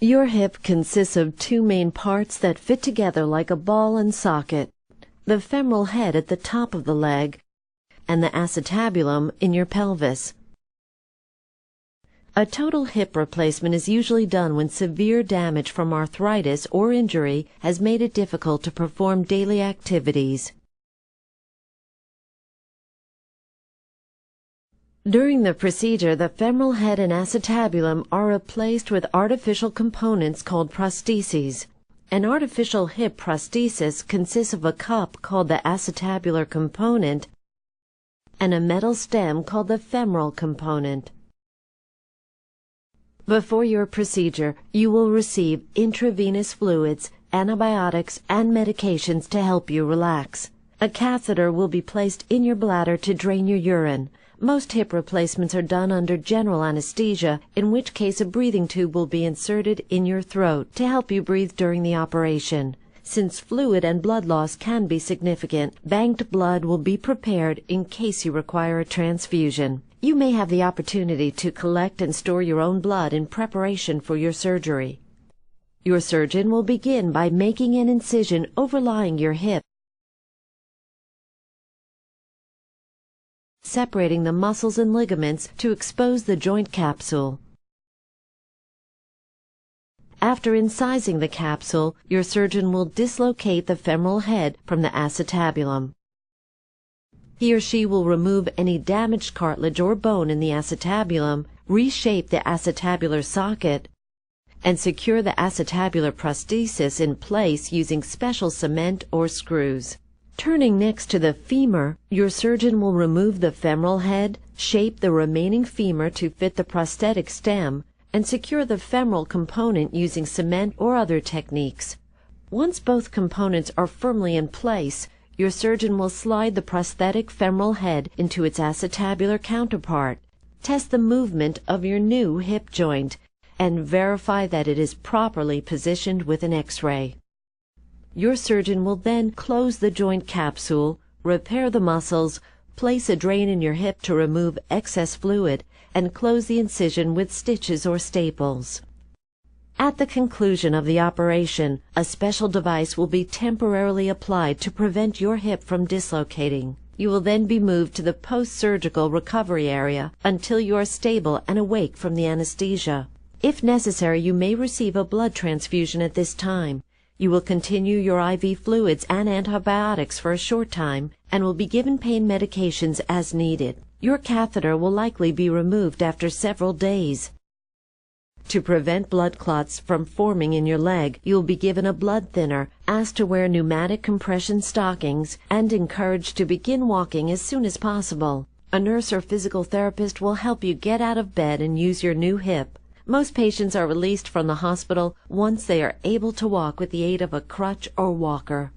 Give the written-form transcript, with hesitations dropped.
Your hip consists of two main parts that fit together like a ball and socket: the femoral head at the top of the leg and the acetabulum in your pelvis. A total hip replacement is usually done when severe damage from arthritis or injury has made it difficult to perform daily activities. During the procedure, the femoral head and acetabulum are replaced with artificial components called prostheses. An artificial hip prosthesis consists of a cup called the acetabular component and a metal stem called the femoral component. Before your procedure, you will receive intravenous fluids, antibiotics, and medications to help you relax. A catheter will be placed in your bladder to drain your urine. Most hip replacements are done under general anesthesia, in which case a breathing tube will be inserted in your throat to help you breathe during the operation. Since fluid and blood loss can be significant, banked blood will be prepared in case you require a transfusion. You may have the opportunity to collect and store your own blood in preparation for your surgery. Your surgeon will begin by making an incision overlying your hip, separating the muscles and ligaments to expose the joint capsule. After incising the capsule, your surgeon will dislocate the femoral head from the acetabulum. He or she will remove any damaged cartilage or bone in the acetabulum, reshape the acetabular socket, and secure the acetabular prosthesis in place using special cement or screws. Turning next to the femur, your surgeon will remove the femoral head, shape the remaining femur to fit the prosthetic stem, and secure the femoral component using cement or other techniques. Once both components are firmly in place, your surgeon will slide the prosthetic femoral head into its acetabular counterpart, test the movement of your new hip joint, and verify that it is properly positioned with an X-ray. Your surgeon will then close the joint capsule, repair the muscles, place a drain in your hip to remove excess fluid, and close the incision with stitches or staples. At the conclusion of the operation, a special device will be temporarily applied to prevent your hip from dislocating. You will then be moved to the post-surgical recovery area until you are stable and awake from the anesthesia. If necessary, you may receive a blood transfusion at this time. You will continue your IV fluids and antibiotics for a short time and will be given pain medications as needed. Your catheter will likely be removed after several days. To prevent blood clots from forming in your leg, you will be given a blood thinner, asked to wear pneumatic compression stockings, and encouraged to begin walking as soon as possible. A nurse or physical therapist will help you get out of bed and use your new hip. Most patients are released from the hospital once they are able to walk with the aid of a crutch or walker.